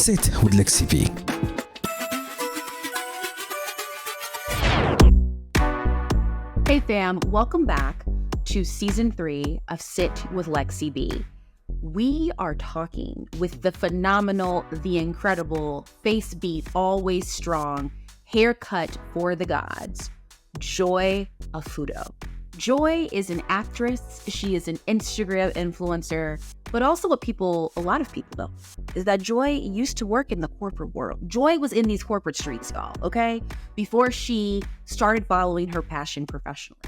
Sit with Lexi B. Hey fam, welcome back to season 3 of Sit with Lexi B. We are talking with the phenomenal, the incredible, face beat, always strong, haircut for the gods, Joy Ofodu. Joy is an actress. She is an Instagram influencer, but also what a lot of people know, is that Joy used to work in the corporate world. Joy was in these corporate streets, y'all, okay? Before she started following her passion professionally.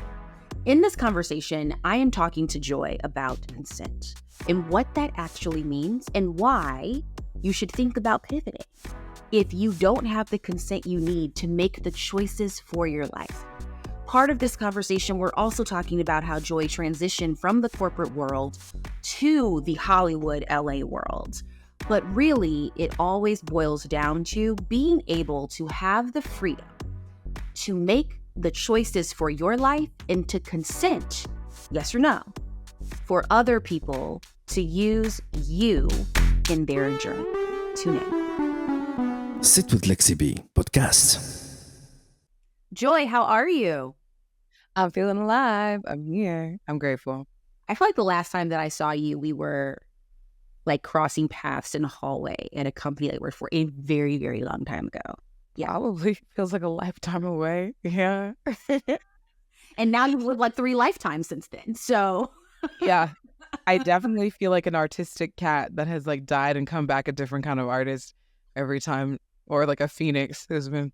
In this conversation, I am talking to Joy about consent and what that actually means and why you should think about pivoting if you don't have the consent you need to make the choices for your life. Part of this conversation, we're also talking about how Joy transitioned from the corporate world to the Hollywood LA world. But really, it always boils down to being able to have the freedom to make the choices for your life and to consent, yes or no, for other people to use you in their journey. Tune in. Sit with Lexi B podcast. Joy, how are you? I'm feeling alive. I'm here. I'm grateful. I feel like the last time that I saw you, we were like crossing paths in a hallway at a company that I worked for a very, very long time ago. Yeah. Probably feels like a lifetime away. Yeah. And now you've lived like 3 lifetimes since then. So Yeah. I definitely feel like an artistic cat that has like died and come back a different kind of artist every time, or like a phoenix who's been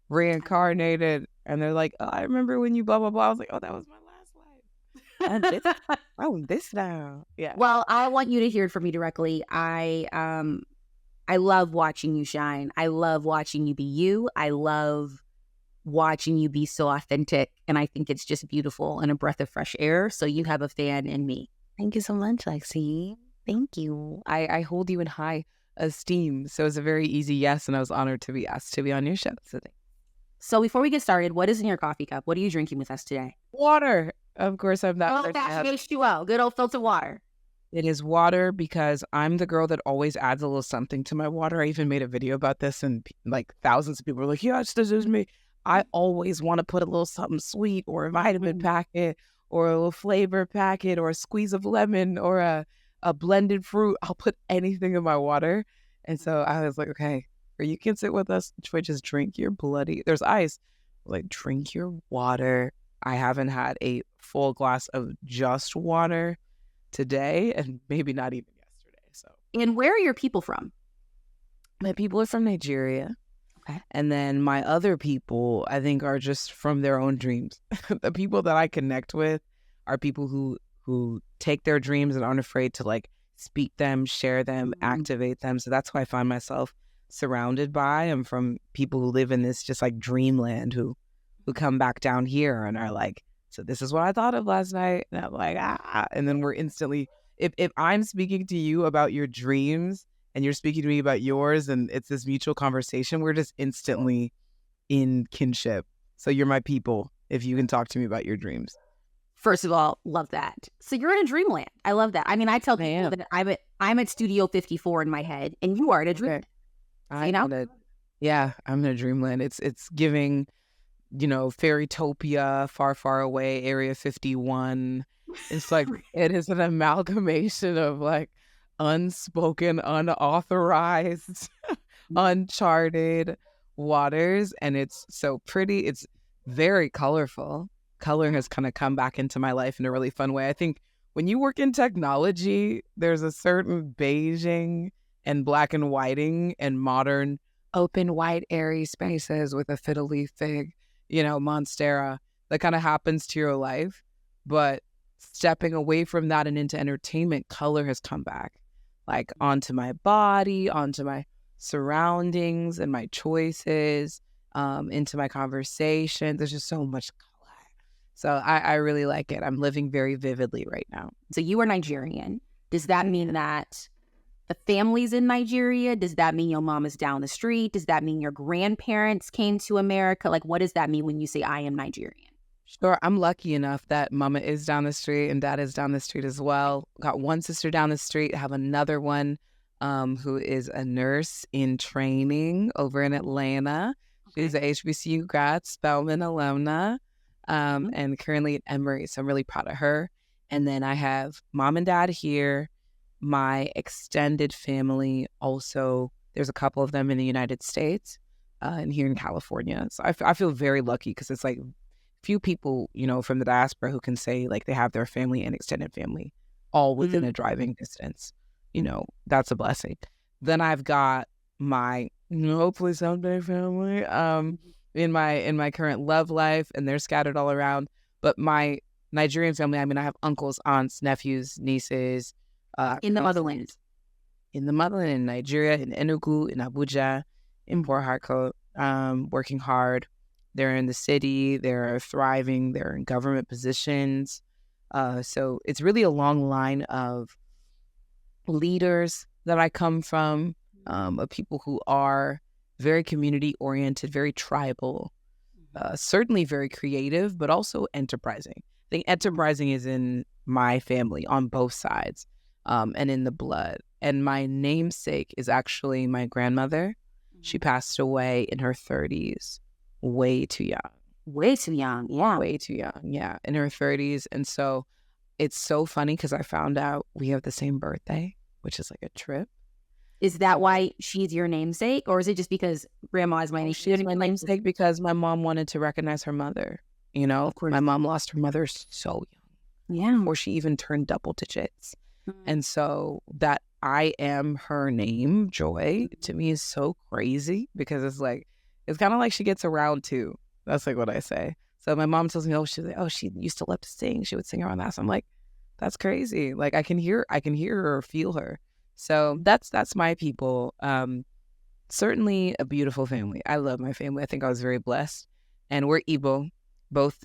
reincarnated. And they're like, oh, I remember when you blah, blah, blah. I was like, oh, that was my last life. And this now. Yeah. Well, I want you to hear it from me directly. I love watching you shine. I love watching you be you. I love watching you be so authentic. And I think it's just beautiful and a breath of fresh air. So you have a fan in me. Thank you so much, Lexi. Thank you. I hold you in high esteem. So it's a very easy yes. And I was honored to be asked to be on your show. So thanks. So before we get started, what is in your coffee cup? What are you drinking with us today? Water. Of course, I'm not. Old-fashioned H2O. Good old filtered water. It is water because I'm the girl that always adds a little something to my water. I even made a video about this and like thousands of people were like, yes, this is me. I always want to put a little something sweet or a vitamin packet or a little flavor packet or a squeeze of lemon or a blended fruit. I'll put anything in my water. And so I was like, okay, or you can sit with us. Troy, just drink your there's ice. Like, drink your water. I haven't had a full glass of just water today and maybe not even yesterday. So, and where are your people from? My people are from Nigeria. Okay. And then my other people, I think, are just from their own dreams. The people that I connect with are people who take their dreams and aren't afraid to like speak them, share them, activate them. So that's why I find myself surrounded by. I'm from people who live in this just like dreamland who come back down here and are like, so this is what I thought of last night. And I'm like, and then we're instantly, if I'm speaking to you about your dreams and you're speaking to me about yours and it's this mutual conversation, we're just instantly in kinship. So you're my people if you can talk to me about your dreams. First of all, love that. So you're in a dreamland. I love that. I mean, I tell people that I'm at Studio 54 in my head and you are in a dreamland. You know? I'm in a dreamland. It's giving, Fairytopia, Far, Far Away, Area 51. It's like, it is an amalgamation of like unspoken, unauthorized, uncharted waters. And it's so pretty. It's very colorful. Color has kind of come back into my life in a really fun way. I think when you work in technology, there's a certain beiging and black and whiting and modern open white airy spaces with a fiddly fig, monstera that kind of happens to your life. But stepping away from that and into entertainment, color has come back like onto my body, onto my surroundings and my choices, into my conversation. There's just so much color. So I really like it. I'm living very vividly right now. So you are Nigerian. Does that mean that the family's in Nigeria? Does that mean your mom is down the street? Does that mean your grandparents came to America? Like, what does that mean when you say I am Nigerian? Sure. I'm lucky enough that mama is down the street and dad is down the street as well. Got one sister down the street, have another one who is a nurse in training over in Atlanta. She's a HBCU grad, Spelman alumna, and currently at Emory. So I'm really proud of her. And then I have mom and dad here, my extended family also. There's a couple of them in the United States and here in California. So I feel very lucky because it's like few people, from the diaspora who can say like they have their family and extended family all within a driving distance. That's a blessing. Then I've got my hopefully someday family in my current love life, and they're scattered all around. But my Nigerian family, I have uncles, aunts, nephews, nieces. In the motherland. In the motherland, in Nigeria, in Enugu, in Abuja, in Port Harcourt, working hard. They're in the city, they're thriving, they're in government positions. So it's really a long line of leaders that I come from, of people who are very community-oriented, very tribal, certainly very creative, but also enterprising. I think enterprising is in my family on both sides, and in the blood. And my namesake is actually my grandmother. She passed away in her 30s, way too young. Way too young, yeah. Way too young, yeah, in her 30s. And so it's so funny because I found out we have the same birthday, which is like a trip. Is that why she's your namesake? Or is it just because grandma is my namesake? She's my namesake because my mom wanted to recognize her mother. Of course. My mom lost her mother so young. Yeah. Before she even turned double digits. And so that I am her name, Joy, to me is so crazy because it's kind of like she gets around too. That's like what I say. So my mom tells me, she used to love to sing. She would sing around that. So I'm like, that's crazy. Like I can hear her or feel her. So that's my people. Certainly a beautiful family. I love my family. I think I was very blessed. And we're Igbo, both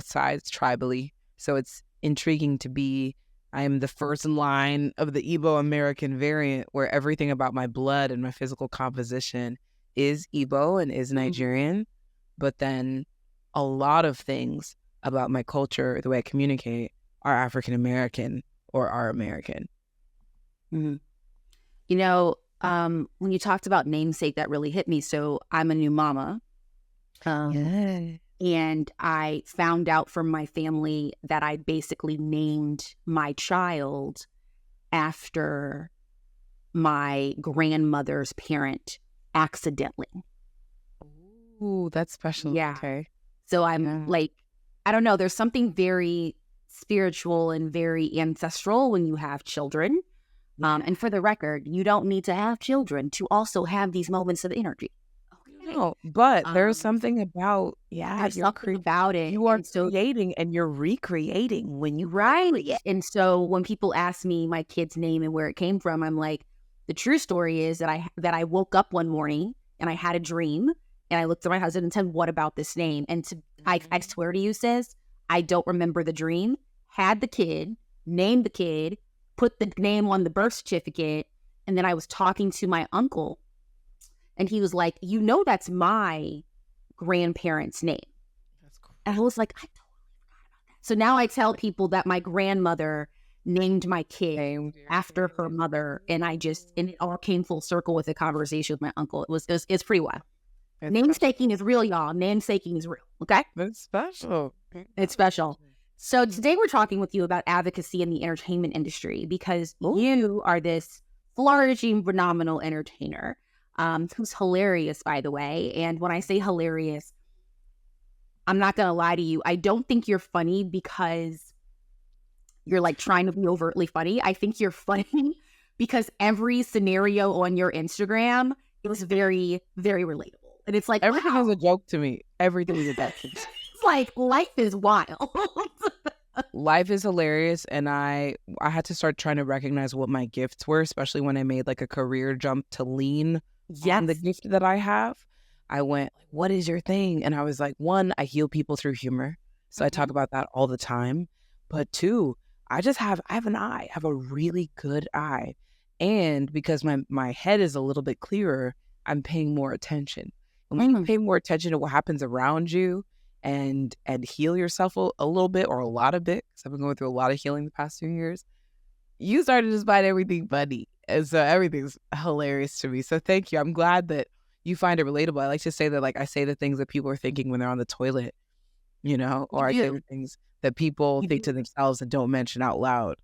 sides tribally. So it's intriguing to be, I am the first line of the Igbo American variant where everything about my blood and my physical composition is Igbo and is Nigerian. But then a lot of things about my culture, the way I communicate, are African American or are American. When you talked about namesake, that really hit me. So I'm a new mama. And I found out from my family that I basically named my child after my grandmother's parent accidentally. Ooh, that's special. Yeah. Okay. So I'm like, I don't know, there's something very spiritual and very ancestral when you have children. And for the record, you don't need to have children to also have these moments of energy. No, but there's something about, there's something about it. You are creating and you're recreating when you Right. And so when people ask me my kid's name and where it came from, I'm like, the true story is that I woke up one morning and I had a dream and I looked at my husband and said, what about this name? And I swear to you, sis, I don't remember the dream. Had the kid, named the kid, put the name on the birth certificate, and then I was talking to my uncle. And he was like, that's my grandparents' name. That's cool. And I was like, I totally forgot about that. So now I tell people that my grandmother named my kid after her mother. And it all came full circle with a conversation with my uncle. It's pretty wild. Namestaking is real, y'all. Namestaking is real. Okay? That's special. It's special. So today we're talking with you about advocacy in the entertainment industry because you are this flourishing, phenomenal entertainer. Who's hilarious, by the way. And when I say hilarious, I'm not going to lie to you. I don't think you're funny because you're like trying to be overtly funny. I think you're funny because every scenario on your Instagram is very, very relatable. And it's like, everything has a joke to me. Everything is a joke. It's like life is wild. Life is hilarious. And I had to start trying to recognize what my gifts were, especially when I made like a career jump to lean on the gift that I have. I went, what is your thing? And I was like, one, I heal people through humor. So I talk about that all the time. But two, I have an eye. I have a really good eye. And because my head is a little bit clearer, I'm paying more attention. And when you pay more attention to what happens around you and heal yourself a little bit or a lot of bit, because I've been going through a lot of healing the past 2 years, you start to just find everything funny. And so everything's hilarious to me. So thank you. I'm glad that you find it relatable. I like to say that, like, I say the things that people are thinking when they're on the toilet, you know, or I say the things that people think to themselves and don't mention out loud.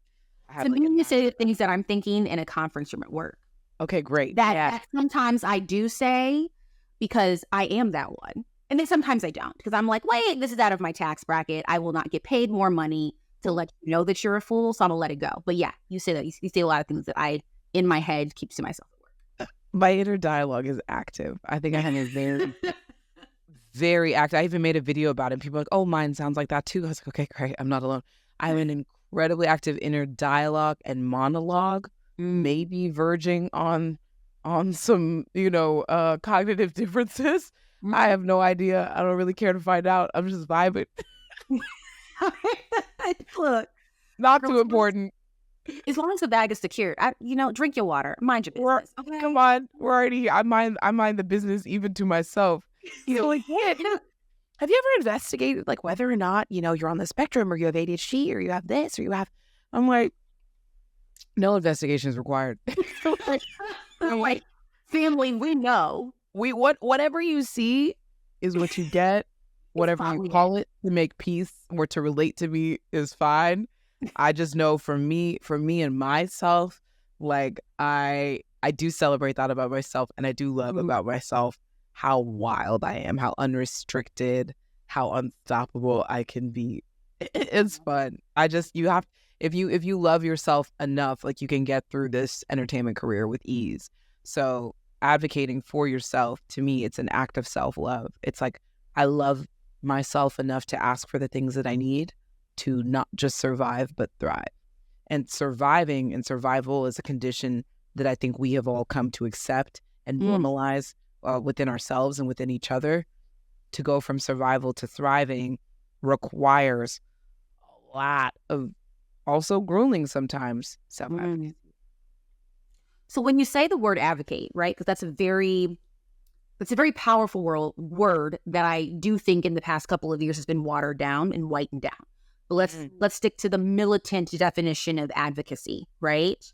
To me, you say the things that I'm thinking in a conference room at work. Okay, great. That sometimes I do say because I am that one. And then sometimes I don't, because I'm like, wait, this is out of my tax bracket. I will not get paid more money to let you know that you're a fool, so I'm going to let it go. But yeah, you say that. You say a lot of things that I, in my head, keeps to myself at work. My inner dialogue is active. I think I have a very, very active. I even made a video about it. And people are like, oh, mine sounds like that too. I was like, okay, great. I'm not alone. I have an incredibly active inner dialogue and monologue, maybe verging on some, cognitive differences. I have no idea. I don't really care to find out. I'm just vibing. Look, not too important. As long as the bag is secured, drink your water, mind your business. Okay? Come on, we're already here. I mind the business even to myself. Like, yeah, have you ever investigated like whether or not you're on the spectrum, or you have ADHD, or you have this, or you have? I'm like, no investigation is required. I'm like, family, we know. Whatever you see is what you get. Whatever you call it to make peace or to relate to me is fine. I just know for me and myself, like I do celebrate that about myself, and I do love about myself how wild I am, how unrestricted, how unstoppable I can be. It's fun. If you love yourself enough, like, you can get through this entertainment career with ease. So advocating for yourself, to me, it's an act of self-love. It's like, I love myself enough to ask for the things that I need to not just survive, but thrive. And surviving and survival is a condition that I think we have all come to accept and normalize within ourselves and within each other. To go from survival to thriving requires a lot of also grueling sometimes self-advocacy. So when you say the word advocate, right, because that's a very powerful word that I do think in the past couple of years has been watered down and whitened down. But let's stick to the militant definition of advocacy, right?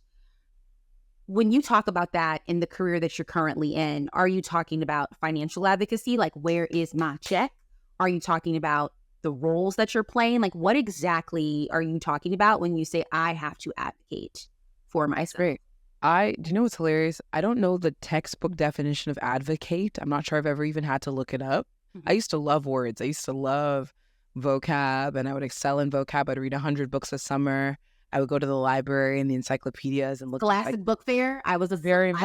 When you talk about that in the career that you're currently in, are you talking about financial advocacy? Like, where is my check? Are you talking about the roles that you're playing? Like, what exactly are you talking about when you say I have to advocate for myself? Great. Do you know what's hilarious? I don't know the textbook definition of advocate. I'm not sure I've ever even had to look it up. I used to love words. I used to love vocab, and I would excel in vocab. I'd read 100 books a summer. I would go to the library and the encyclopedias and look. Scholastic Book Fair. I was a Scholastic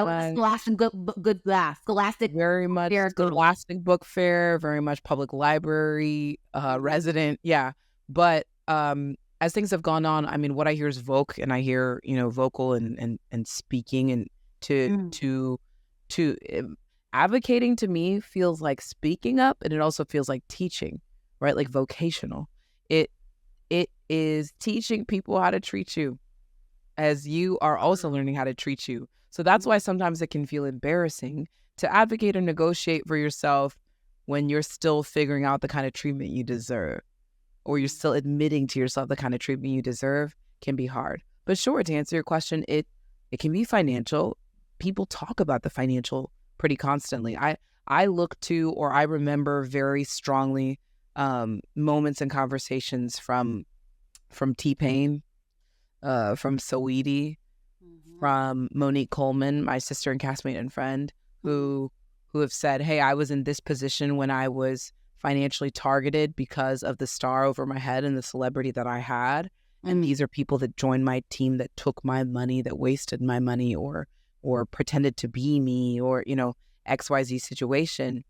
Scholastic. Very much Scholastic Book Fair. Very much public library resident. Yeah, but as things have gone on, I mean, what I hear is voc, and I hear vocal and speaking, and to advocating to me feels like speaking up, and it also feels like teaching, right? Like vocational. It is teaching people how to treat you as you are also learning how to treat you. So that's why sometimes it can feel embarrassing to advocate or negotiate for yourself when you're still figuring out the kind of treatment you deserve, or you're still admitting to yourself the kind of treatment you deserve. Can be hard. But sure, to answer your question, it can be financial. People talk about the financial pretty constantly. I look to, or I remember very strongly moments and conversations from T-Pain, from Saweetie, from Monique Coleman, my sister and castmate and friend, who have said, hey, I was in this position when I was financially targeted because of the star over my head and the celebrity that I had. And these are people that joined my team, that took my money, that wasted my money, or pretended to be me, or, XYZ situation.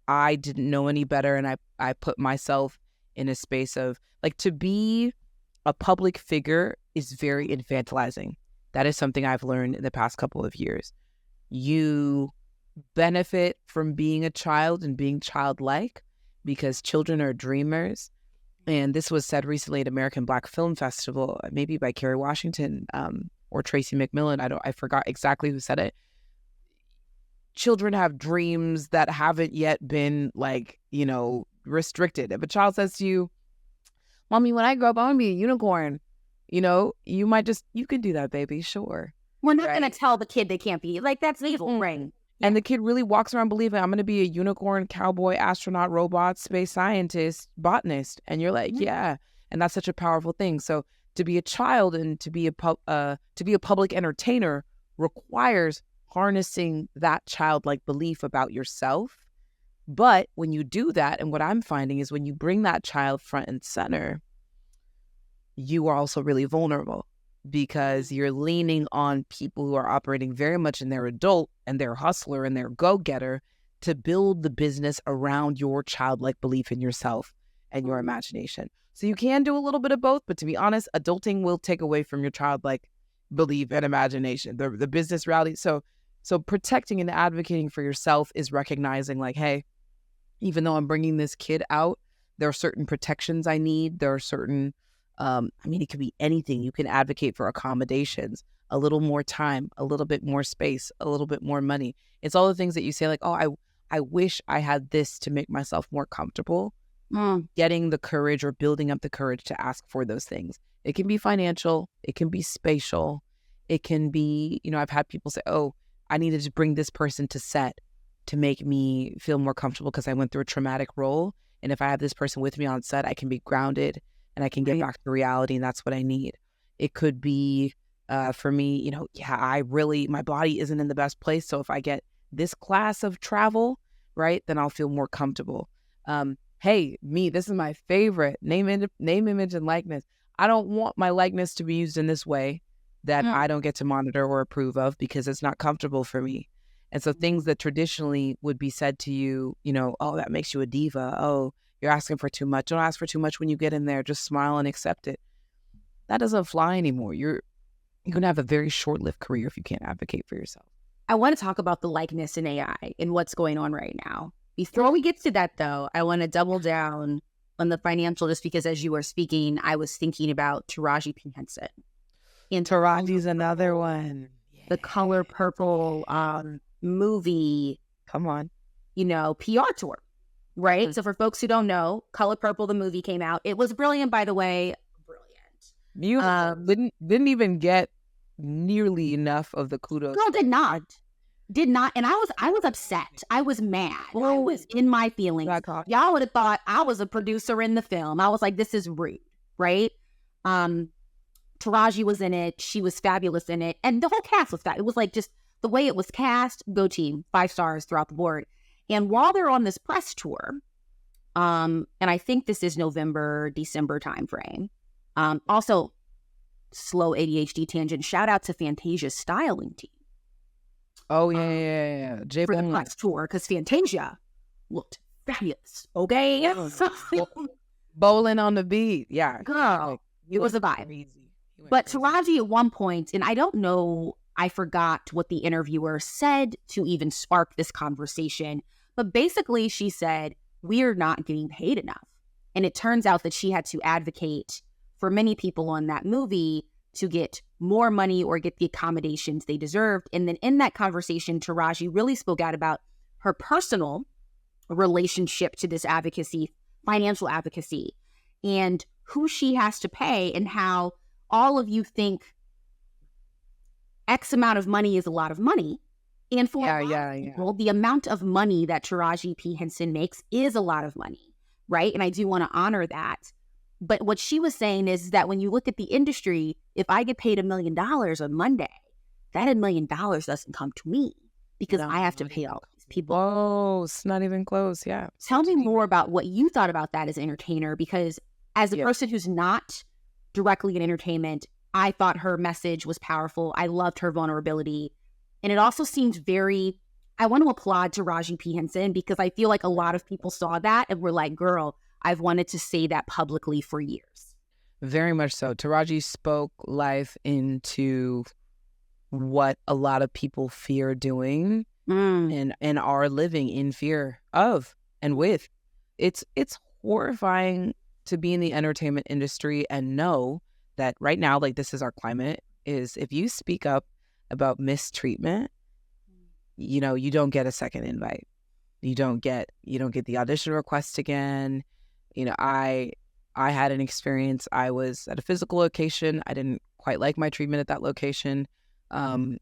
I didn't know any better, and I put myself in a space of, like, to be a public figure is very infantilizing. That is something I've learned in the past couple of years. You benefit from being a child and being childlike, because children are dreamers. And this was said recently at American Black Film Festival, maybe by Kerry Washington or Tracy McMillan. I forgot exactly who said it. Children have dreams that haven't yet been, restricted. If a child says to you, Mommy, when I grow up, I want to be a unicorn, you can do that, baby, sure. We're not right? going to tell the kid they can't be. Like, that's evil, right? And the kid really walks around believing I'm going to be a unicorn, cowboy, astronaut, robot, space scientist, botanist. And you're like, yeah. And that's such a powerful thing. So to be a child and to be a public entertainer requires harnessing that childlike belief about yourself. But when you do that, and what I'm finding is when you bring that child front and center, you are also really vulnerable because you're leaning on people who are operating very much in their adult and their hustler and their go-getter to build the business around your childlike belief in yourself and your imagination. So you can do a little bit of both, but to be honest, adulting will take away from your childlike belief and imagination, the business reality. So protecting and advocating for yourself is recognizing like, hey, even though I'm bringing this kid out, there are certain protections I need. There are certain, it could be anything. You can advocate for accommodations, a little more time, a little bit more space, a little bit more money. It's all the things that you say like, oh, I wish I had this to make myself more comfortable. Getting the courage or building up the courage to ask for those things. It can be financial. It can be spatial. It can be, I've had people say, oh, I needed to bring this person to set to make me feel more comfortable because I went through a traumatic role. And if I have this person with me on set, I can be grounded and I can get back to reality. And that's what I need. It could be for me, my body isn't in the best place. So if I get this class of travel, right, then I'll feel more comfortable. Hey, this is my favorite, name, image, and likeness. I don't want my likeness to be used in this way that I don't get to monitor or approve of because it's not comfortable for me. And so things that traditionally would be said to you, oh, that makes you a diva. Oh, you're asking for too much. Don't ask for too much when you get in there. Just smile and accept it. That doesn't fly anymore. You're going to have a very short-lived career if you can't advocate for yourself. I want to talk about the likeness in AI and what's going on right now. Before we get to that, though, I want to double down on the financial, just because as you were speaking, I was thinking about Taraji P. Henson. And Taraji's another one. The Color Purple movie. Come on. PR tour, right? So for folks who don't know, Color Purple, the movie came out. It was brilliant, by the way. Brilliant. You didn't even get nearly enough of the kudos. Girl, did not. And I was upset. I was mad. I was in my feelings. Y'all would have thought I was a producer in the film. I was like, this is rude, right? Taraji was in it. She was fabulous in it. And the whole cast was fabulous. It was like just the way it was cast, go team, 5 stars throughout the board. And while they're on this press tour, and I think this is November, December timeframe. Also, slow ADHD tangent. Shout out to Fantasia's styling team. Oh, yeah. For the press tour, because Fantasia looked fabulous. Okay? Bowling on the beat. Yeah. Girl, it was a vibe. But Taraji at one point, and I don't know, I forgot what the interviewer said to even spark this conversation, but basically she said, we're not getting paid enough. And it turns out that she had to advocate for many people on that movie to get more money or get the accommodations they deserved. And then in that conversation, Taraji really spoke out about her personal relationship to this advocacy, financial advocacy, and who she has to pay and how all of you think X amount of money is a lot of money. And for people, the amount of money that Taraji P. Henson makes is a lot of money, right? And I do want to honor that. But what she was saying is that when you look at the industry, if I get paid $1 million on Monday, that $1 million doesn't come to me because I have to pay all these people. Oh, it's not even close. Yeah. Tell me more about what you thought about that as an entertainer, because as a person who's not directly in entertainment, I thought her message was powerful. I loved her vulnerability. And it also seemed I want to applaud Taraji P. Henson because I feel like a lot of people saw that and were like, girl, I've wanted to say that publicly for years. Very much so. Taraji spoke life into what a lot of people fear doing and are living in fear of and with. It's horrifying to be in the entertainment industry and know that right now, like this is our climate, is if you speak up about mistreatment, you don't get a second invite. You don't get the audition request again. I had an experience. I was at a physical location. I didn't quite like my treatment at that location.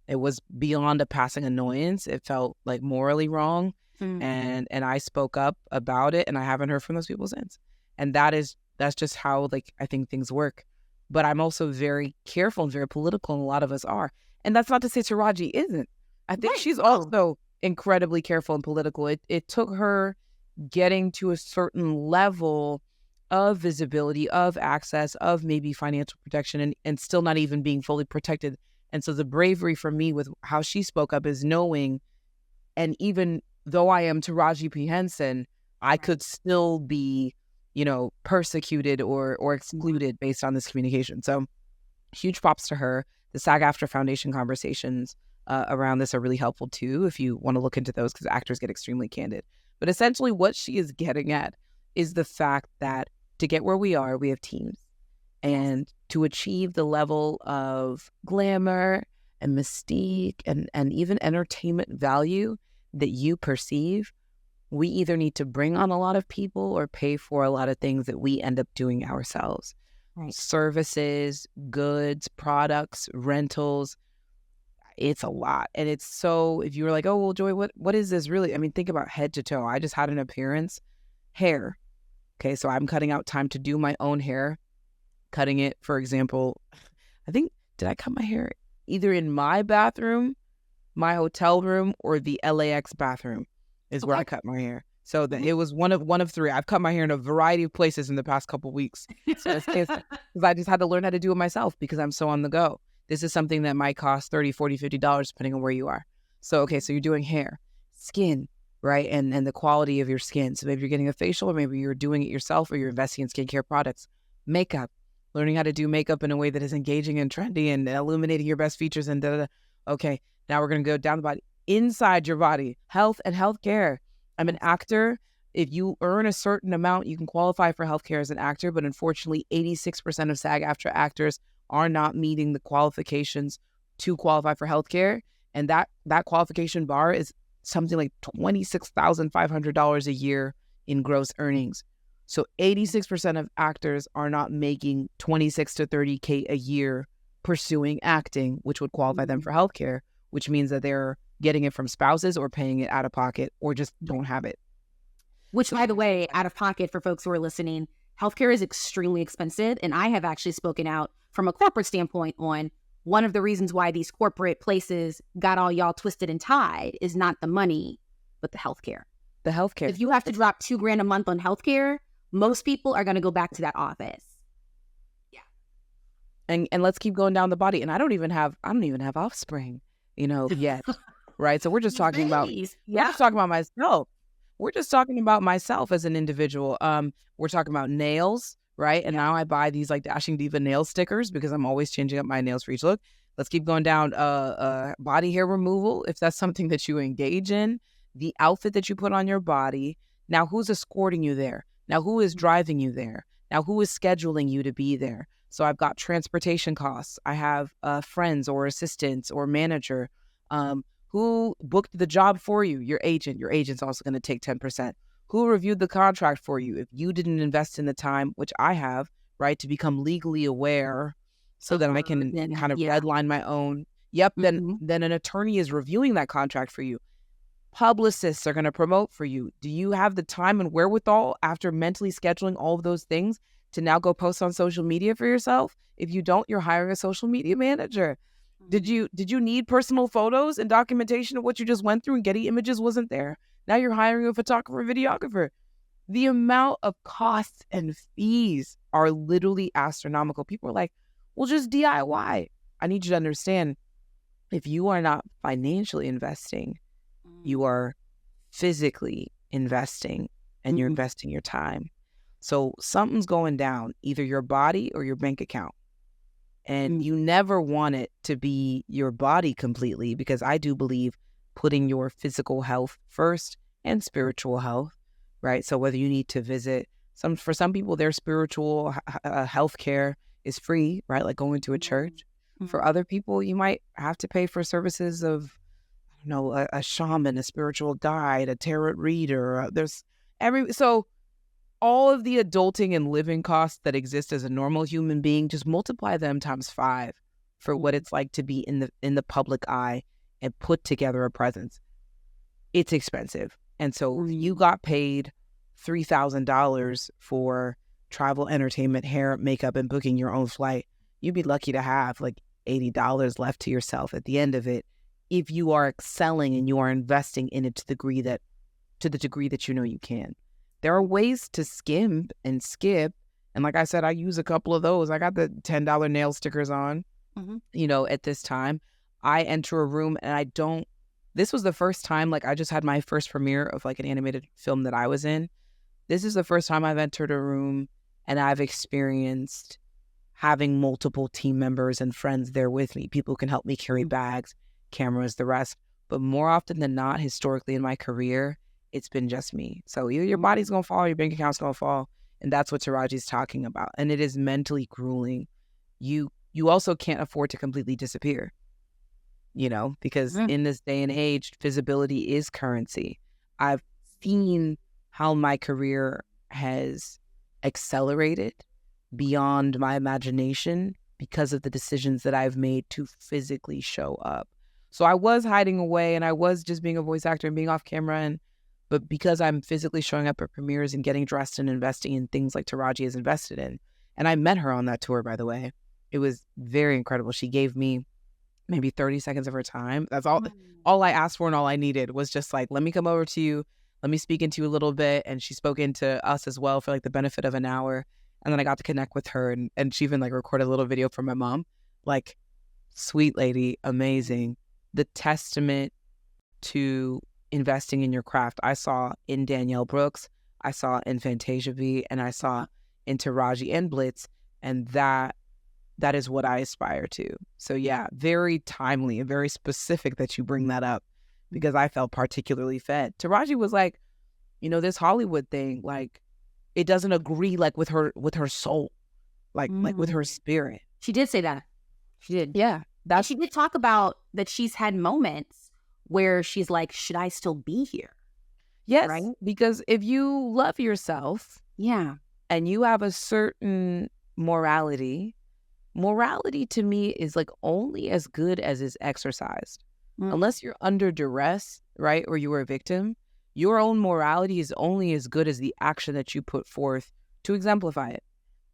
It was beyond a passing annoyance. It felt like morally wrong. Mm. And I spoke up about it, and I haven't heard from those people since. And that's just how, like, I think things work. But I'm also very careful and very political, and a lot of us are. And that's not to say 𝐼𝐸 isn't. I think she's also incredibly careful and political. It took her getting to a certain level of visibility, of access, of maybe financial protection, and still not even being fully protected. And so the bravery for me with how she spoke up is knowing, and even though I am Taraji P. Henson, I could still be, persecuted or excluded based on this communication. So huge props to her. The SAG-AFTRA Foundation conversations around this are really helpful too, if you want to look into those, because actors get extremely candid. But essentially what she is getting at is the fact that to get where we are, we have teams. And to achieve the level of glamour and mystique and even entertainment value that you perceive, we either need to bring on a lot of people or pay for a lot of things that we end up doing ourselves. Right. Services, goods, products, rentals. It's a lot. And it's so, if you were like, oh, well, Joy, what is this really? I mean, think about head to toe. I just had an appearance. Hair. Okay, so I'm cutting out time to do my own hair. Cutting it, for example, did I cut my hair either in my bathroom, my hotel room, or the LAX bathroom is where I cut my hair. So it was one of three. I've cut my hair in a variety of places in the past couple of weeks. So it's because I just had to learn how to do it myself because I'm so on the go. This is something that might cost $30, $40, $50 depending on where you are. So, okay, so you're doing hair, skin, right? And the quality of your skin. So maybe you're getting a facial, or maybe you're doing it yourself, or you're investing in skincare products. Makeup, learning how to do makeup in a way that is engaging and trendy and illuminating your best features and da-da-da. Okay, now we're going to go down the body, inside your body, health and healthcare. I'm an actor. If you earn a certain amount, you can qualify for healthcare as an actor, but unfortunately, 86% of SAG-AFTRA actors are not meeting the qualifications to qualify for healthcare. And that qualification bar is something like $26,500 a year in gross earnings. So 86% of actors are not making $26,000 to $30,000 a year pursuing acting, which would qualify them for healthcare, which means that they're getting it from spouses or paying it out of pocket or just don't have it. Which, by the way, out of pocket for folks who are listening, healthcare is extremely expensive. And I have actually spoken out from a corporate standpoint on one of the reasons why these corporate places got all y'all twisted and tied is not the money, but the healthcare. The healthcare. If you have to drop $2,000 a month on healthcare, most people are going to go back to that office. Yeah. And let's keep going down the body. And I don't even have offspring, yet. Right. So we're just talking about myself. We're just talking about myself as an individual. We're talking about nails, right? And now I buy these like Dashing Diva nail stickers because I'm always changing up my nails for each look. Let's keep going down. Body hair removal, if that's something that you engage in, the outfit that you put on your body. Now, who's escorting you there? Now, who is driving you there? Now, who is scheduling you to be there? So I've got transportation costs. I have friends or assistants or manager. Who booked the job for you? Your agent. Your agent's also going to take 10%. Who reviewed the contract for you? If you didn't invest in the time, which I have, right, to become legally aware so that I can kind of redline my own. Yep. Then an attorney is reviewing that contract for you. Publicists are going to promote for you. Do you have the time and wherewithal after mentally scheduling all of those things to now go post on social media for yourself? If you don't, you're hiring a social media manager. Did you need personal photos and documentation of what you just went through and Getty Images wasn't there? Now you're hiring a photographer, videographer. The amount of costs and fees are literally astronomical. People are like, well, just DIY. I need you to understand, if you are not financially investing, you are physically investing and you're investing your time. So something's going down, either your body or your bank account. And you never want it to be your body completely, because I do believe putting your physical health first and spiritual health, right? So whether you need to visit, for some people, their spiritual health care is free, right? Like going to a church. For other people, you might have to pay for services of, a shaman, a spiritual guide, a tarot reader. So all of the adulting and living costs that exist as a normal human being, just multiply them times 5 for what it's like to be in the public eye and put together a presence. It's expensive. And so you got paid $3,000 for travel, entertainment, hair, makeup, and booking your own flight. You'd be lucky to have like $80 left to yourself at the end of it if you are excelling and you are investing in it to the degree that you know you can. There are ways to skim and skip. And like I said, I use a couple of those. I got the $10 nail stickers on, at this time. I enter a room and this was the first time, like I just had my first premiere of like an animated film that I was in. This is the first time I've entered a room and I've experienced having multiple team members and friends there with me. People who can help me carry bags, cameras, the rest. But more often than not, historically in my career, it's been just me. So either your body's going to fall, your bank account's going to fall. And that's what 𝐼𝐸's talking about. And it is mentally grueling. You also can't afford to completely disappear, because in this day and age, visibility is currency. I've seen how my career has accelerated beyond my imagination because of the decisions that I've made to physically show up. So I was hiding away and I was just being a voice actor and being off camera, but because I'm physically showing up at premieres and getting dressed and investing in things like 𝐼𝐸 has invested in. And I met her on that tour, by the way. It was very incredible. She gave me maybe 30 seconds of her time. That's all I asked for and all I needed was just like, let me come over to you. Let me speak into you a little bit. And she spoke into us as well for like the benefit of an hour. And then I got to connect with her and she even like recorded a little video for my mom. Like, sweet lady, amazing. The testament to investing in your craft I saw in Danielle Brooks, I saw in Fantasia V, and I saw in 𝐼𝐸 and Blitz. And that is what I aspire to. So yeah, very timely and very specific that you bring that up because I felt particularly fed. 𝐼𝐸 was like, this Hollywood thing, like it doesn't agree like with her soul, like with her spirit. She did say that. She did. Yeah. And she did talk about that she's had moments where she's like, should I still be here? Yes. Right? Because if you love yourself, and you have a certain morality to me is like only as good as is exercised. Unless you're under duress, right? Or you were a victim, your own morality is only as good as the action that you put forth to exemplify it.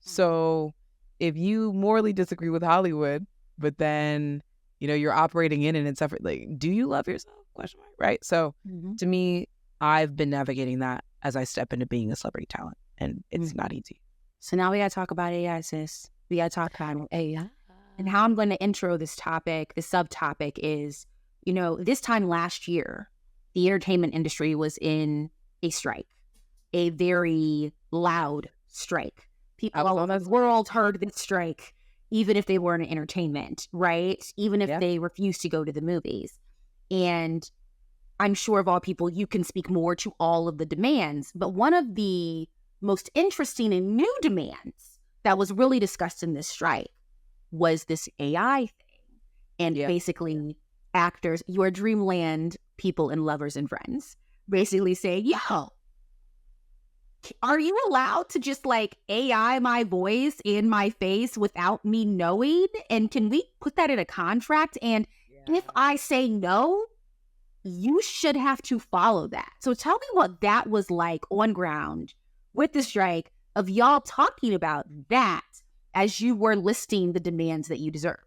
So if you morally disagree with Hollywood, but then, you're operating in it and stuff, like, do you love yourself? Question mark, right? So to me, I've been navigating that as I step into being a celebrity talent, and it's not easy. So now we got to talk about AI, sis. We got to talk about AI. And how I'm going to intro this topic, the subtopic is, this time last year, the entertainment industry was in a strike, a very loud strike. People all over the world heard this strike, even if they weren't in entertainment, right? Even if they refused to go to the movies. And I'm sure of all people, you can speak more to all of the demands. But one of the most interesting and new demands that was really discussed in this strike was this AI thing. And basically actors, your dreamland people and lovers and friends, basically say, yo, are you allowed to just like AI my voice in my face without me knowing? And can we put that in a contract? And if I say no, you should have to follow that. So tell me what that was like on ground with the strike of y'all talking about that as you were listing the demands that you deserved.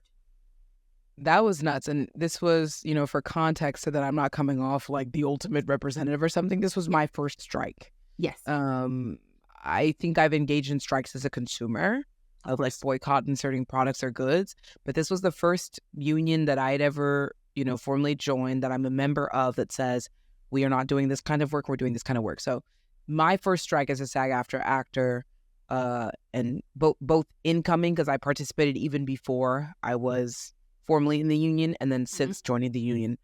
That was nuts. And this was, for context so that I'm not coming off like the ultimate representative or something. This was my first strike. Yes. I think I've engaged in strikes as a consumer of like boycotting certain products or goods. But this was the first union that I'd ever, formally joined that I'm a member of that says, we are not doing this kind of work. We're doing this kind of work. So my first strike as a SAG-AFTRA actor, and both incoming, because I participated even before I was formally in the union, and then since joining the union,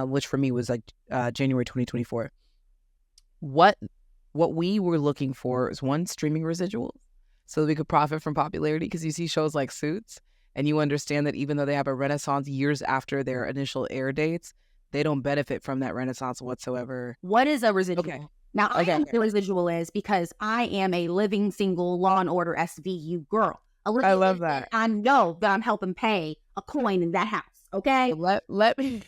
which for me was like January 2024. What we were looking for is one, streaming residuals, so that we could profit from popularity, because you see shows like Suits, and you understand that even though they have a renaissance years after their initial air dates, they don't benefit from that renaissance whatsoever. What is a residual? Okay. Now, I know what a residual is because I am a living single Law and Order SVU girl. I love that. I know that I'm helping pay a coin in that house. Okay. Let me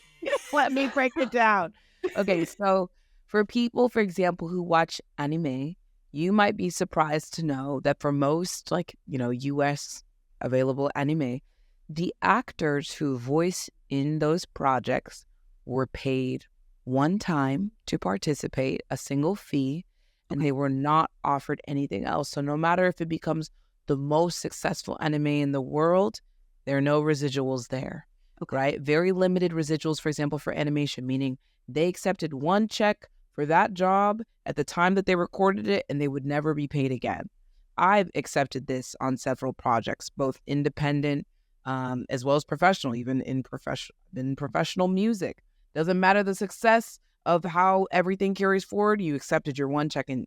let me break it down. Okay, so for people, for example, who watch anime, you might be surprised to know that for most, like, US available anime, the actors who voice in those projects were paid one time to participate, a single fee, and they were not offered anything else. So no matter if it becomes the most successful anime in the world, there are no residuals there, right? Very limited residuals, for example, for animation, meaning they accepted one check for that job at the time that they recorded it, and they would never be paid again. I've accepted this on several projects, both independent as well as professional, even in professional music. Doesn't matter the success of how everything carries forward, you accepted your one check and,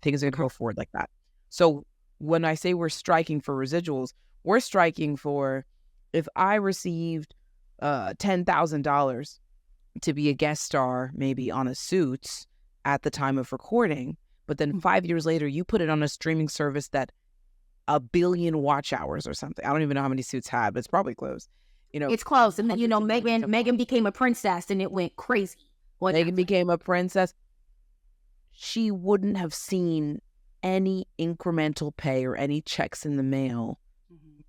things are going to go forward like that. So when I say we're striking for residuals, we're striking for if I received $10,000 to be a guest star maybe on a Suits at the time of recording, but then 5 years later, you put it on a streaming service that 1 billion watch hours or something. I don't even know how many Suits had, but it's probably close. It's close. And then, Megan became a princess and it went crazy. Megan became a princess. She wouldn't have seen any incremental pay or any checks in the mail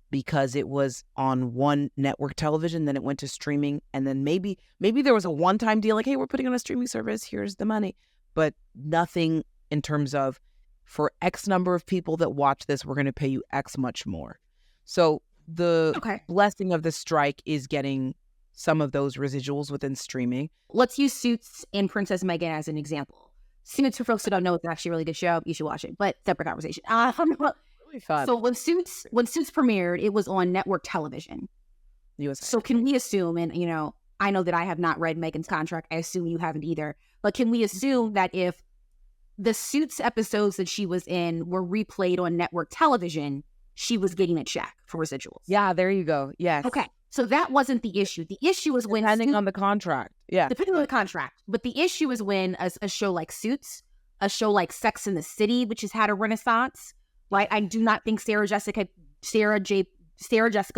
because it was on one network television, then it went to streaming, and then maybe there was a one-time deal like, hey, we're putting on a streaming service, here's the money, but nothing in terms of for X number of people that watch this, we're going to pay you X much more. So the blessing of the strike is getting some of those residuals within streaming. Let's use Suits and Princess Megan as an example. Suits, for folks who don't know, it's actually a really good show. You should watch it, but separate conversation. Really fun. So when Suits premiered, it was on network television. USA. So can we assume, and I know that I have not read Megan's contract. I assume you haven't either. But can we assume that if the Suits episodes that she was in were replayed on network television, she was getting a check for residuals? Yeah, there you go. Yes. Okay. So that wasn't the issue. The issue is when... Depending on the contract. Yeah. Depending on the contract. But the issue is when a show like Suits, a show like Sex and the City, which has had a renaissance, right? I do not think Sarah Jessica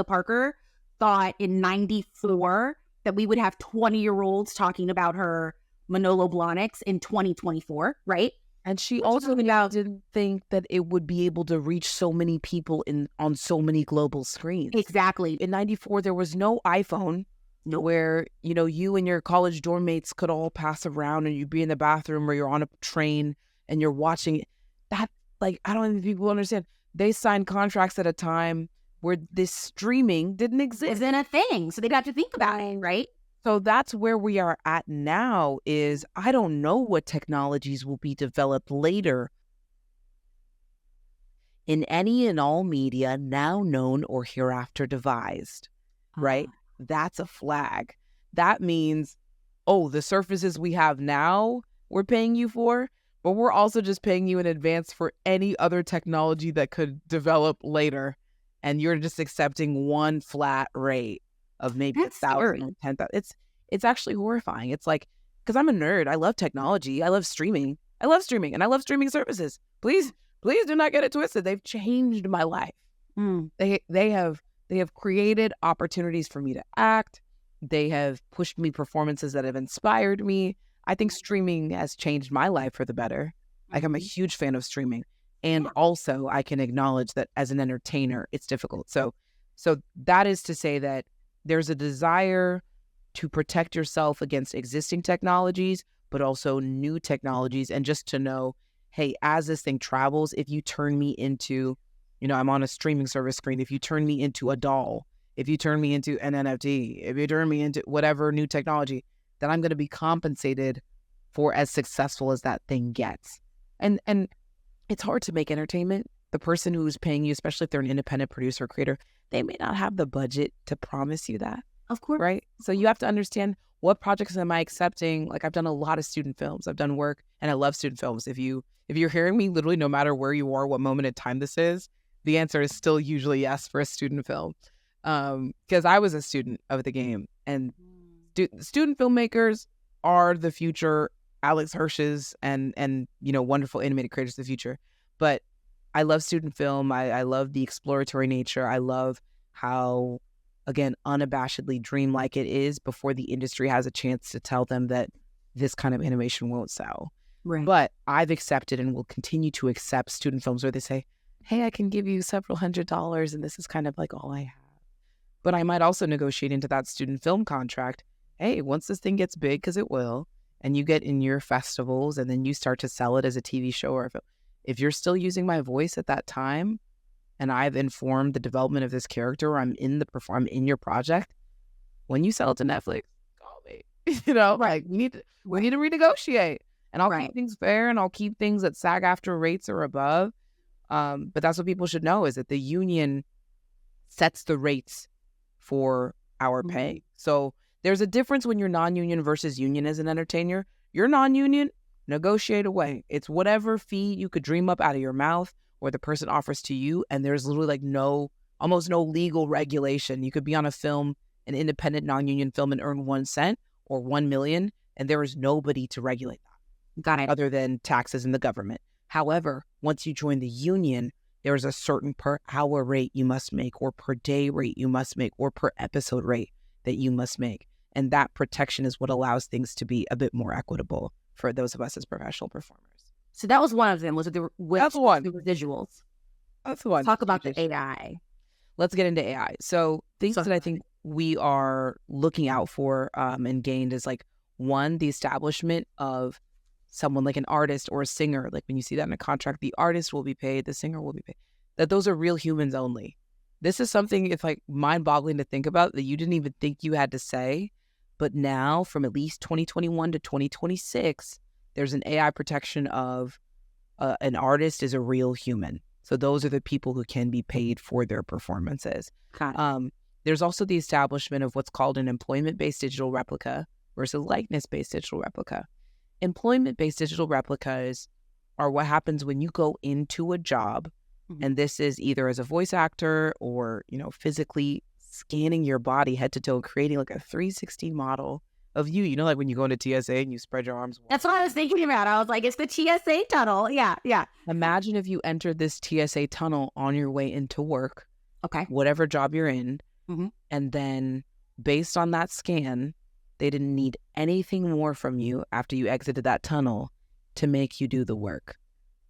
Parker thought in 94 that we would have 20-year-olds talking about her Manolo Blahniks in 2024, right? And she also didn't think that it would be able to reach so many people on so many global screens. Exactly. In 94, there was no iPhone where, you and your college dorm mates could all pass around and you'd be in the bathroom or you're on a train and you're watching it. That, I don't think people understand. They signed contracts at a time where this streaming didn't exist. Isn't a thing. So they'd have to think about it, right? So that's where we are at now is I don't know what technologies will be developed later in any and all media now known or hereafter devised, right? That's a flag. That means, the surfaces we have now we're paying you for, but we're also just paying you in advance for any other technology that could develop later. And you're just accepting one flat rate of maybe 1,000, 10,000. It's actually horrifying. It's like, because I'm a nerd. I love technology. I love streaming. And I love streaming services. Please do not get it twisted. They've changed my life. They have created opportunities for me to act. They have pushed me performances that have inspired me. I think streaming has changed my life for the better. I'm a huge fan of streaming. And also I can acknowledge that as an entertainer, it's difficult. So that is to say that there's a desire to protect yourself against existing technologies, but also new technologies. And just to know, hey, as this thing travels, if you turn me into, I'm on a streaming service screen, if you turn me into a doll, if you turn me into an NFT, if you turn me into whatever new technology, then I'm going to be compensated for as successful as that thing gets. And it's hard to make entertainment. The person who's paying you, especially if they're an independent producer or creator, they may not have the budget to promise you that. Of course. Right? So you have to understand, what projects am I accepting? I've done a lot of student films. I've done work, and I love student films. If you're hearing me, literally no matter where you are, what moment in time this is, the answer is still usually yes for a student film. Because I was a student of the game, and student filmmakers are the future Alex Hirsch's and wonderful animated creators of the future. But I love student film. I love the exploratory nature. I love how again, unabashedly dream like it is before the industry has a chance to tell them that this kind of animation won't sell. Right. But I've accepted and will continue to accept student films where they say, hey, I can give you several $100s and this is kind of like all I have. But I might also negotiate into that student film contract, hey, once this thing gets big, because it will, and you get in your festivals and then you start to sell it as a TV show or a film, if you're still using my voice at that time and I've informed the development of this character or I'm in your project, when you sell it to Netflix, call me. Like we need to renegotiate. And I'll keep things fair and I'll keep things at SAG-AFTRA rates or above. But that's what people should know, is that the union sets the rates for our pay. So there's a difference when you're non-union versus union as an entertainer. You're non-union, negotiate away. It's whatever fee you could dream up out of your mouth or the person offers to you. And there's literally like almost no legal regulation. You could be on a film, an independent non-union film, and earn 1 cent or 1 million. And there is nobody to regulate that. Got it. Other than taxes and the government. However, once you join the union, there's a certain per hour rate you must make, or per day rate you must make, or per episode rate that you must make. And that protection is what allows things to be a bit more equitable for those of us as professional performers. So that was one of them. Was it That's one. The residuals? That's the one. Talk about the AI. Let's get into AI. So things that I think we are looking out for and gained is like, one, the establishment of someone like an artist or a singer. Like when you see that in a contract, the artist will be paid, the singer will be paid. That those are real humans only. This is something, it's like mind-boggling to think about, that you didn't even think you had to say. But now, from at least 2021 to 2026, there's an AI protection of an artist is a real human. So those are the people who can be paid for their performances. There's also the establishment of what's called an employment-based digital replica versus likeness-based digital replica. Employment-based digital replicas are what happens when you go into a job, and this is either as a voice actor or, physically scanning your body head to toe and creating like a 360 model of you. Like when you go into TSA and you spread your arms. That's what I was thinking about. I was like, it's the TSA tunnel. Yeah. Imagine if you entered this TSA tunnel on your way into work. Okay. Whatever job you're in. And then based on that scan, they didn't need anything more from you after you exited that tunnel to make you do the work.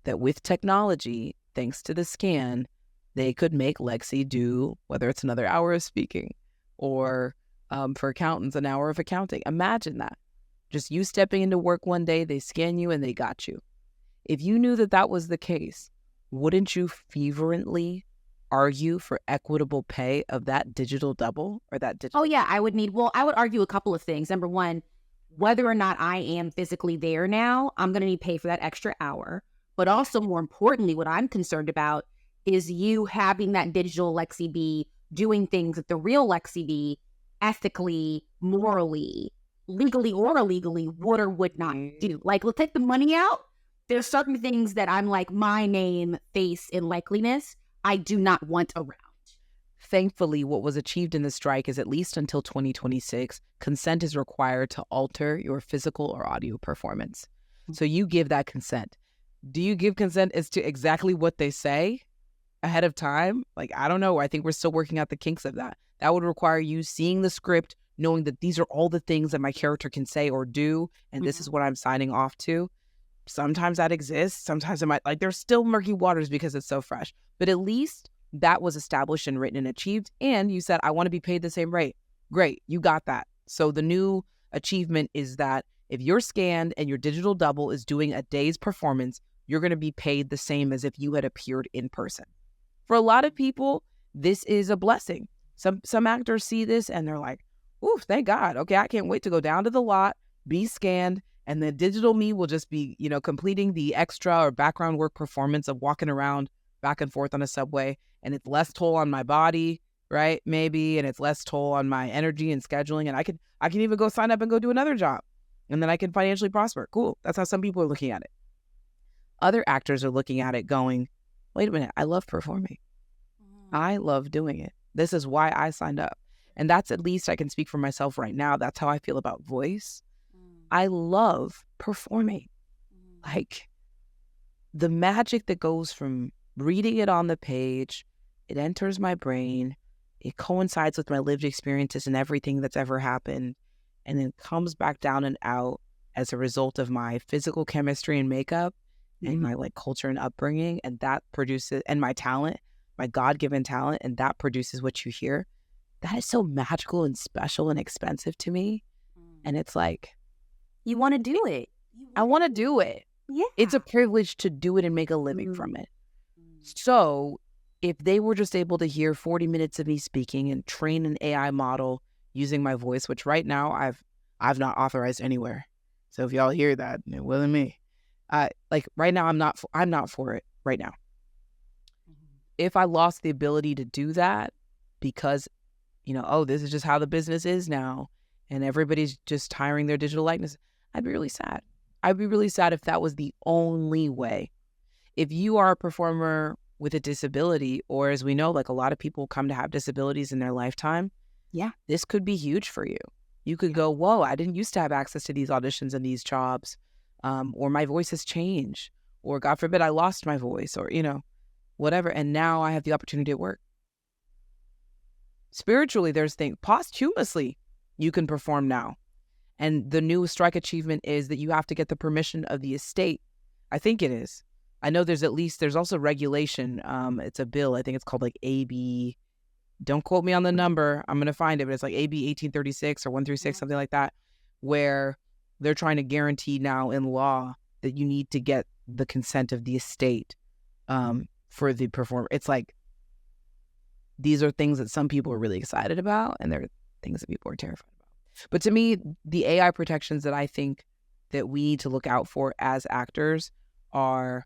That with technology, thanks to the scan, they could make Lexi do, whether it's another hour of speaking or for accountants, an hour of accounting. Imagine that. Just you stepping into work one day, they scan you and they got you. If you knew that that was the case, wouldn't you fervently argue for equitable pay of that digital double or that digital? Oh, yeah. I would argue a couple of things. Number one, whether or not I am physically there now, I'm going to need pay for that extra hour. But also, more importantly, what I'm concerned about is you having that digital Lexi B doing things that the real Lexi B ethically, morally, legally or illegally would or would not do. Like, we'll take the money out. There's certain things that I'm like, my name, face, and likeliness, I do not want around. Thankfully, what was achieved in the strike is at least until 2026, consent is required to alter your physical or audio performance. So you give that consent. Do you give consent as to exactly what they say ahead of time? Like, I don't know. I think we're still working out the kinks of that. That would require you seeing the script, knowing that these are all the things that my character can say or do, and this is what I'm signing off to. Sometimes that exists. Sometimes it might, like, there's still murky waters because it's so fresh. But at least that was established and written and achieved. And you said, I want to be paid the same rate. Great. You got that. So the new achievement is that if you're scanned and your digital double is doing a day's performance, you're going to be paid the same as if you had appeared in person. For a lot of people, this is a blessing. Some actors see this and they're like, ooh, thank God. Okay, I can't wait to go down to the lot, be scanned, and the digital me will just be, completing the extra or background work performance of walking around back and forth on a subway. And it's less toll on my body, right? Maybe, and it's less toll on my energy and scheduling. And I can even go sign up and go do another job. And then I can financially prosper. Cool. That's how some people are looking at it. Other actors are looking at it going, wait a minute, I love performing. I love doing it. This is why I signed up. And that's, at least I can speak for myself right now. That's how I feel about voice. I love performing. Like, the magic that goes from reading it on the page, it enters my brain, it coincides with my lived experiences and everything that's ever happened, and then comes back down and out as a result of my physical chemistry and makeup and my like culture and upbringing, and that produces, and my talent, my God-given talent, and that produces what you hear. That is so magical and special and expensive to me. And it's like, you want to do it. I want to do it. Yeah. It's a privilege to do it and make a living from it. So if they were just able to hear 40 minutes of me speaking and train an AI model using my voice, which right now I've not authorized anywhere. So if y'all hear that, it wasn't me. Like right now, I'm not for it right now. If I lost the ability to do that because, oh, this is just how the business is now, and everybody's just hiring their digital likeness, I'd be really sad. I'd be really sad if that was the only way. If you are a performer with a disability, or as we know, like a lot of people come to have disabilities in their lifetime, this could be huge for you. You could go, whoa, I didn't used to have access to these auditions and these jobs, or my voice has changed, or God forbid I lost my voice, or, whatever, and now I have the opportunity at work. Spiritually, there's things, posthumously, you can perform now. And the new strike achievement is that you have to get the permission of the estate. I think it is. I know there's also regulation. It's a bill. I think it's called like AB. Don't quote me on the number. I'm going to find it, but it's like AB 1836 or 136, something like that, where they're trying to guarantee now in law that you need to get the consent of the estate for the performer. It's like, these are things that some people are really excited about, and they're things that people are terrified about. But to me, the AI protections that I think that we need to look out for as actors are,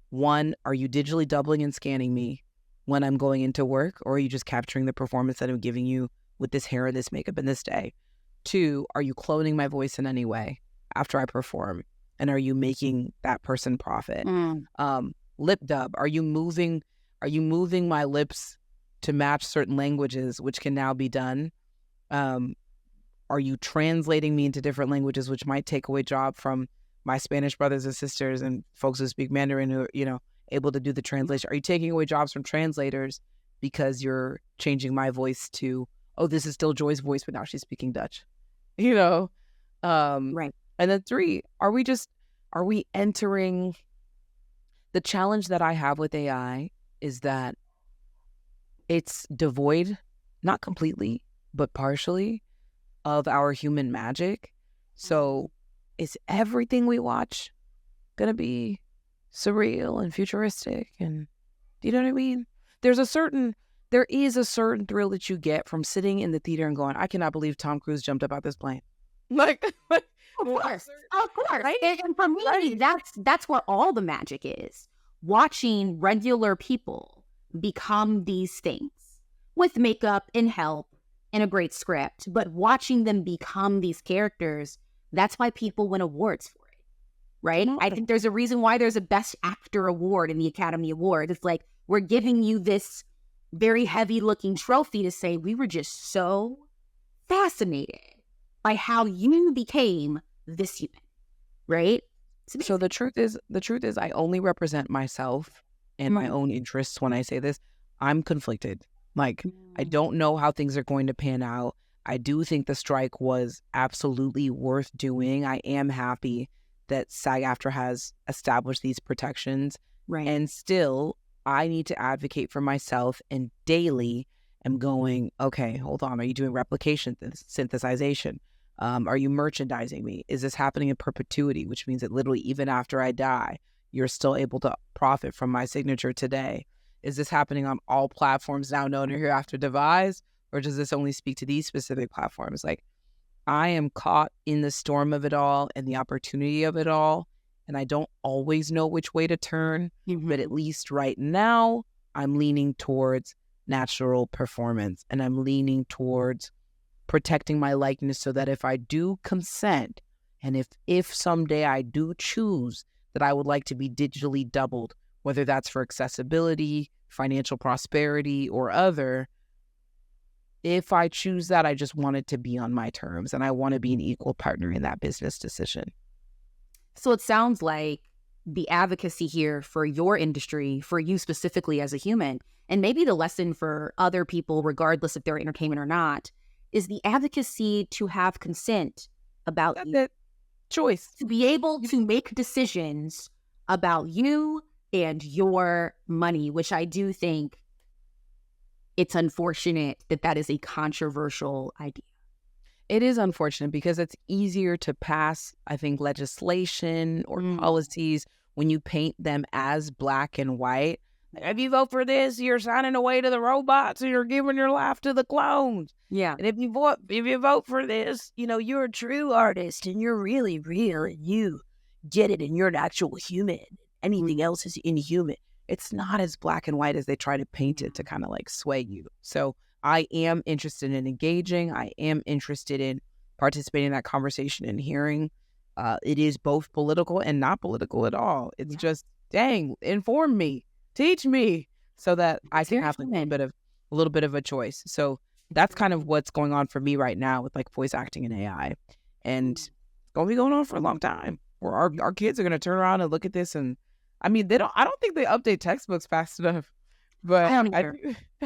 one, are you digitally doubling and scanning me when I'm going into work, or are you just capturing the performance that I'm giving you with this hair, this makeup, and this day? Two, are you cloning my voice in any way after I perform? And are you making that person profit? Lip dub, are you moving my lips to match certain languages, which can now be done? Are you translating me into different languages, which might take away job from my Spanish brothers and sisters and folks who speak Mandarin who are, able to do the translation? Are you taking away jobs from translators because you're changing my voice to, oh, this is still Joy's voice, but now she's speaking Dutch? Right. And then three, are we entering, the challenge that I have with AI is that it's devoid, not completely, but partially, of our human magic. So is everything we watch going to be surreal and futuristic? And do you know what I mean? There is a certain thrill that you get from sitting in the theater and going, I cannot believe Tom Cruise jumped up out this plane. Like, of course. Right? And for me, that's where all the magic is. Watching regular people become these things with makeup and help and a great script, but watching them become these characters, that's why people win awards for it, right? I think there's a reason why there's a Best Actor award in the Academy Award. It's like, we're giving you this very heavy-looking trophy to say, we were just so fascinated by how you became this human, right? So the truth is, I only represent myself and my own interests when I say this. I'm conflicted. Like, I don't know how things are going to pan out. I do think the strike was absolutely worth doing. I am happy that SAG-AFTRA has established these protections. Right. And still, I need to advocate for myself, and daily am going, okay, hold on. Are you doing replication, synthesization? Are you merchandising me? Is this happening in perpetuity, which means that literally even after I die, you're still able to profit from my signature today? Is this happening on all platforms now known or hereafter devised, or does this only speak to these specific platforms? Like, I am caught in the storm of it all and the opportunity of it all, and I don't always know which way to turn, but at least right now, I'm leaning towards natural performance, and I'm leaning towards protecting my likeness so that if I do consent, and if someday I do choose that I would like to be digitally doubled, whether that's for accessibility, financial prosperity, or other, if I choose that, I just want it to be on my terms, and I want to be an equal partner in that business decision. So it sounds like the advocacy here for your industry, for you specifically as a human, and maybe the lesson for other people, regardless if they're entertainment or not, is the advocacy to have consent about That's you, it. Choice. to be able to make decisions about you and your money, which I do think it's unfortunate that that is a controversial idea. It is unfortunate because it's easier to pass, I think, legislation or policies when you paint them as black and white. Like, if you vote for this, you're signing away to the robots and you're giving your life to the clones. Yeah. And if you vote for this, you know, you're a true artist and you're really real and you get it and you're an actual human. Anything else is inhuman. It's not as black and white as they try to paint it to kind of like sway you. So I am interested in engaging. I am interested in participating in that conversation and hearing. It is both political and not political at all. It's just, dang, inform me, teach me, so that I can have a little bit of a choice. So that's kind of what's going on for me right now with like voice acting and AI, and it's gonna be going on for a long time. Where our kids are gonna turn around and look at this, and I mean, I don't think they update textbooks fast enough. But I don't either.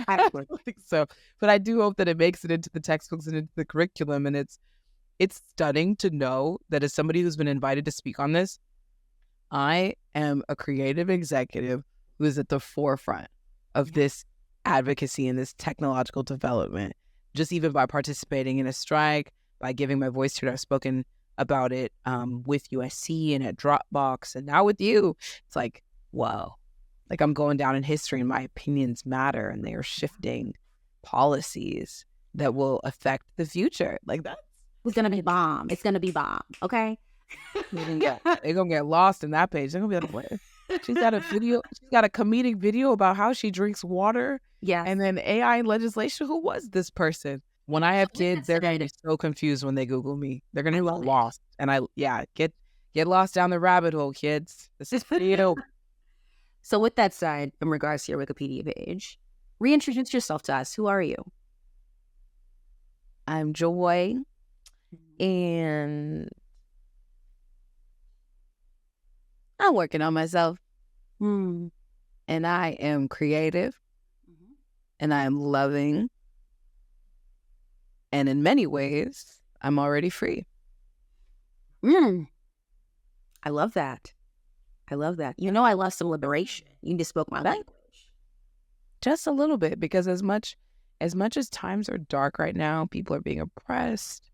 I don't think so. But I do hope that it makes it into the textbooks and into the curriculum. And it's stunning to know that as somebody who's been invited to speak on this, I am a creative executive who is at the forefront of this advocacy and this technological development. Just even by participating in a strike, by giving my voice to it, I've spoken about it with USC and at Dropbox, and now with you. It's like, whoa. Like, I'm going down in history and my opinions matter, and they are shifting policies that will affect the future. Like, that's... It's going to be bomb. It's going to be bomb. Okay? They're going to get lost in that page. They're going to be like, what? She's got a comedic video about how she drinks water. Yeah. And then AI legislation. Who was this person? When I have kids, they're going to be so confused when they Google me. They're going to be lost. And get lost down the rabbit hole, kids. This is for you. So with that said, in regards to your Wikipedia page, reintroduce yourself to us. Who are you? I'm Joy, and I'm working on myself. And I am creative, and I am loving, and in many ways, I'm already free. I love that. I love that. You know, I love some liberation. You just spoke my language. Just a little bit, because as much as times are dark right now, people are being oppressed.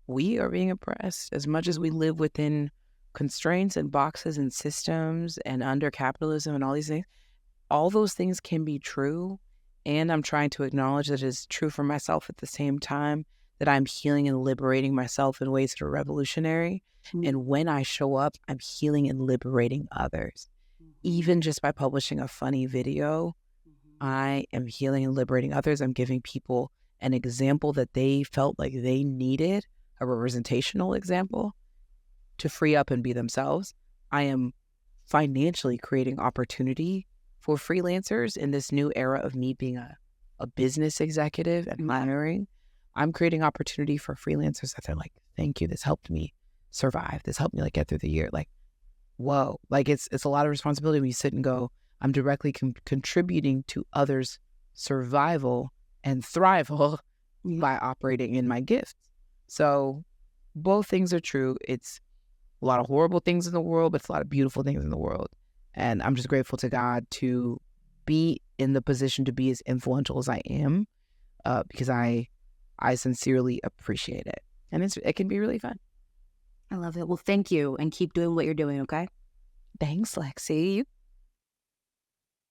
We are being oppressed. As much as we live within constraints and boxes and systems and under capitalism and all these things, all those things can be true. And I'm trying to acknowledge that it is true for myself at the same time, that I'm healing and liberating myself in ways that are revolutionary. And when I show up, I'm healing and liberating others. Even just by publishing a funny video, I am healing and liberating others. I'm giving people an example that they felt like they needed, a representational example, to free up and be themselves. I am financially creating opportunity for freelancers in this new era of me being a business executive and hiring. I'm creating opportunity for freelancers that they're like, thank you, this helped me survive. This helped me like get through the year. Like, whoa, like it's a lot of responsibility when you sit and go, I'm directly contributing to others' survival and thrival by operating in my gifts. So both things are true. It's a lot of horrible things in the world, but it's a lot of beautiful things in the world. And I'm just grateful to God to be in the position to be as influential as I am, because I sincerely appreciate it. And it can be really fun. I love it. Well, thank you, and keep doing what you're doing, okay? Thanks, Lexi.